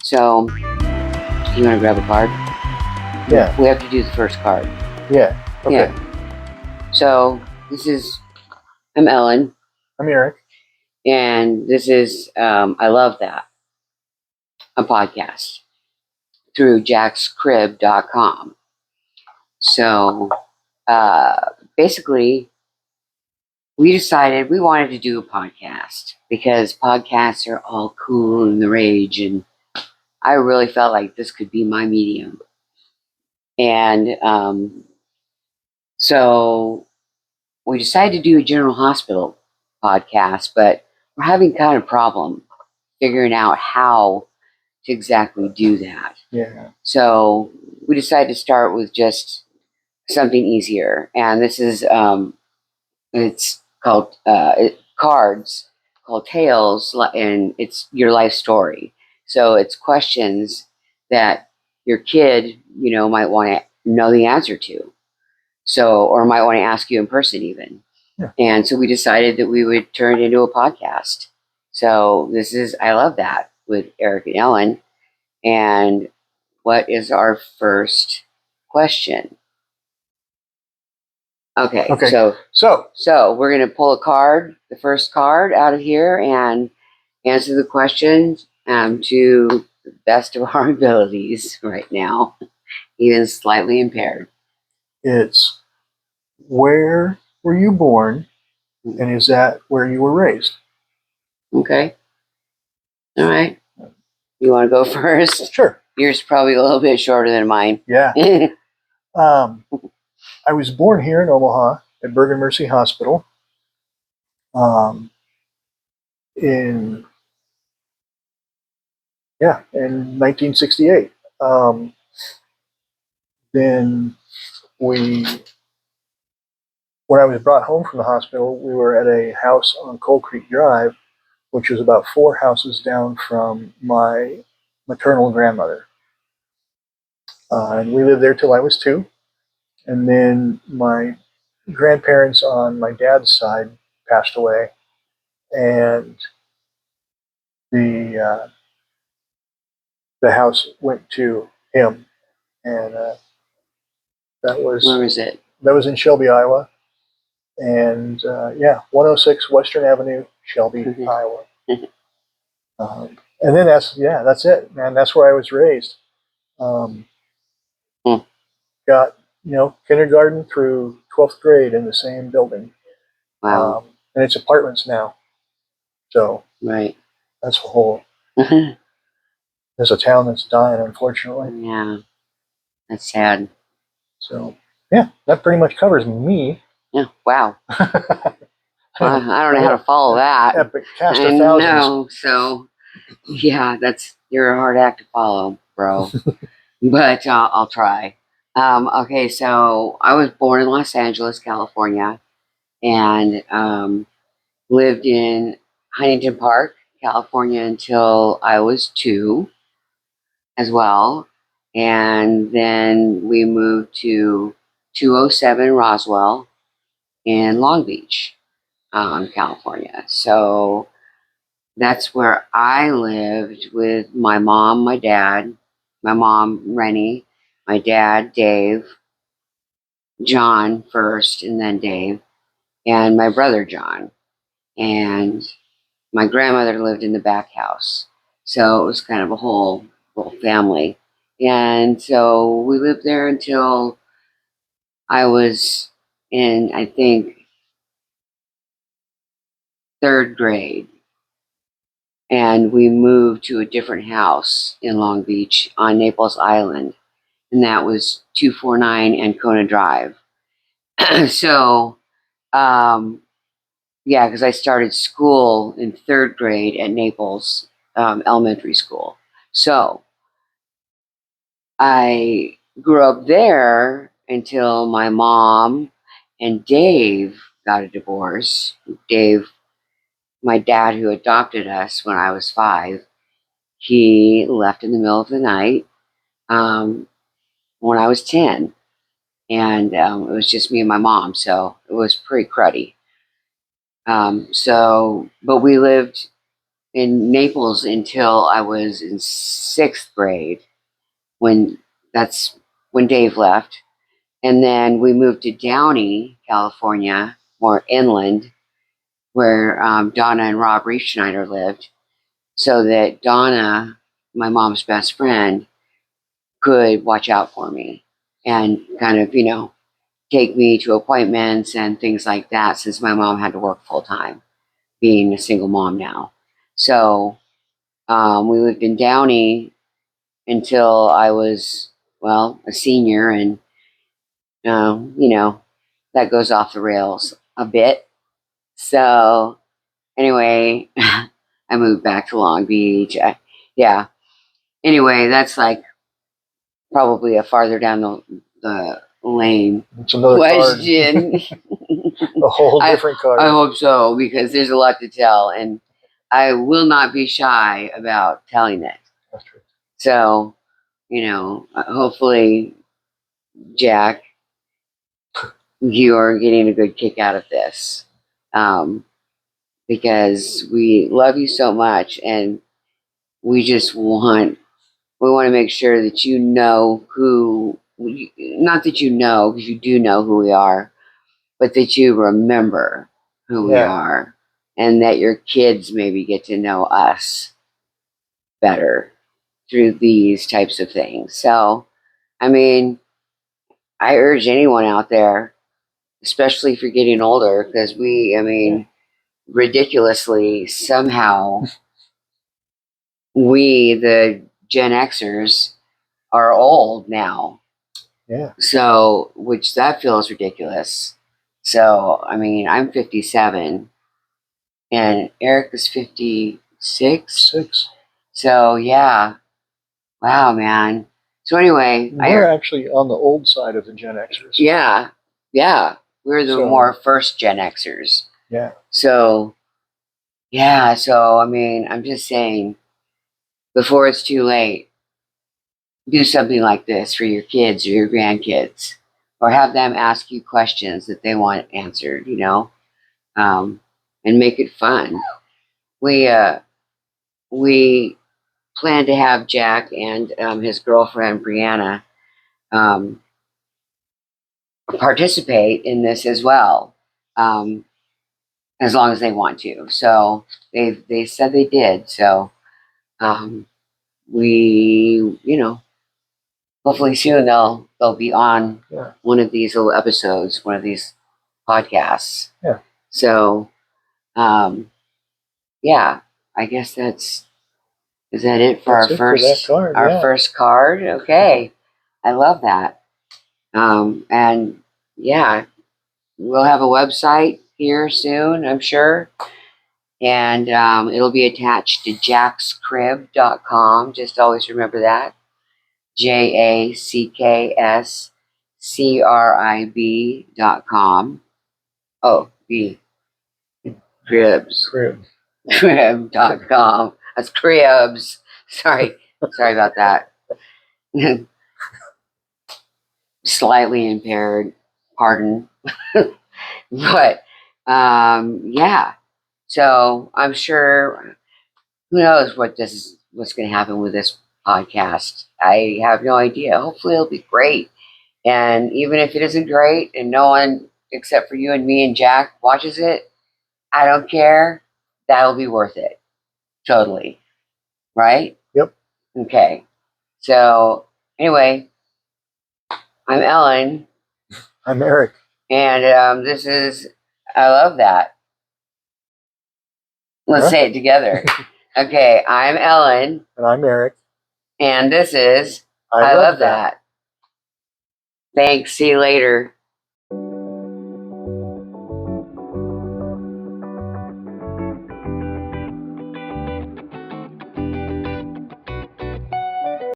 So, you want to grab a card? Yeah. We have to do the first card. Yeah. Okay. Yeah. So, I'm Ellen. I'm Eric. And this is I Love That, a podcast through jackscrib.com. So, basically, we decided we wanted to do a podcast because podcasts are all cool and the rage, and I really felt like this could be my medium. And so we decided to do a General Hospital podcast, but we're having kind of a problem figuring out how to exactly do that. Yeah. So we decided to start with just something easier, and this is it's called cards called Tales, and it's your life story. So it's questions that your kid, might want to know the answer to. So, or might want to ask you in person even. Yeah. And so we decided that we would turn it into a podcast. So this is I Love That with Eric and Ellen. And what is our first question? Okay. So we're going to pull a card, the first card out of here, and answer the question to the best of our abilities right now, even slightly impaired. It's, where were you born, and is that where you were raised? Okay. All right. You want to go first? Sure. Yours is probably a little bit shorter than mine. Yeah. I was born here in Omaha at Bergen Mercy Hospital in 1968. Then when I was brought home from the hospital, we were at a house on Coal Creek Drive, which was about 4 houses down from my maternal grandmother. And we lived there till I was 2. And then my grandparents on my dad's side passed away, and the house went to him, and that was, where was it? That was in Shelby, Iowa, and 106 Western Avenue, Shelby, Iowa. And then that's it, man. That's where I was raised. Got kindergarten through 12th grade in the same building. Wow. And it's apartments now. So right. That's a whole. There's a town that's dying, unfortunately. Yeah, that's sad. So yeah, that pretty much covers me. Yeah. Wow. I don't know how to follow that. Epic cast of thousands. No, so yeah, you're a hard act to follow, bro. But I'll try. Okay, so I was born in Los Angeles, California, and lived in Huntington Park, California until I was 2 as well. And then we moved to 207 Roswell in Long Beach, California. So that's where I lived with my mom, my dad, my mom, Rennie, my dad, Dave, John first, and then Dave, and my brother, John. And my grandmother lived in the back house. So it was kind of a whole family. And so we lived there until I was in, I think, 3rd grade. And we moved to a different house in Long Beach on Naples Island. And that was 249 Ancona Drive. So, because I started school in 3rd grade at Naples Elementary School. So, I grew up there until my mom and Dave got a divorce. Dave, my dad who adopted us when I was 5, he left in the middle of the night when I was 10. And it was just me and my mom, so it was pretty cruddy. But we lived in Naples until I was in 6th grade, when that's when Dave left. And then we moved to Downey, California, more inland, where Donna and Rob Reefschneider lived, so that Donna, my mom's best friend, could watch out for me and kind of, take me to appointments and things like that, since my mom had to work full time, being a single mom now. So we lived in Downey until I was, well, a senior, and that goes off the rails a bit. So anyway, I moved back to Long Beach. Yeah. Anyway, that's like probably a farther down the lane It's another question. card. A whole different card. I hope so, because there's a lot to tell, and I will not be shy about telling it. That's true. So, hopefully, Jack, you are getting a good kick out of this, because we love you so much, and we just want to make sure that you know who. Not that you know, because you do know who we are, but that you remember who we are, and that your kids maybe get to know us better through these types of things. So, I mean, I urge anyone out there, especially if you're getting older, because ridiculously, somehow, we, the Gen Xers, are old now. Yeah. So, which that feels ridiculous. So, I'm 57, and Eric is 56. 6. So, yeah. Wow, man. So anyway, we're actually on the old side of the Gen Xers. Yeah. We're the more first Gen Xers. Yeah. So, yeah. So, I'm just saying, before it's too late, do something like this for your kids or your grandkids, or have them ask you questions that they want answered, and make it fun. We plan to have Jack and his girlfriend Brianna participate in this as well, as long as they want to. So they said they did. So we, hopefully soon they'll be on one of these little episodes, one of these podcasts. Yeah. So yeah, I guess is that it for our first card? Okay. I love that. And yeah, we'll have a website here soon, I'm sure. And it'll be attached to jackscrib.com. Just always remember that. JACKSCRIB.com. Oh, B. Cribs. Crib.com. That's cribs. Sorry about that. Slightly impaired. Pardon. But yeah. So I'm sure, who knows what's going to happen with this podcast. I have no idea. Hopefully it'll be great. And even if it isn't great and no one except for you and me and Jack watches it, I don't care. That'll be worth it. Totally. Right? Yep. Okay. So anyway, I'm Ellen. I'm Eric. And this is I Love That. Let's say it together. Okay, I'm Ellen. And I'm Eric. And this is I Love That. Thanks. See you later.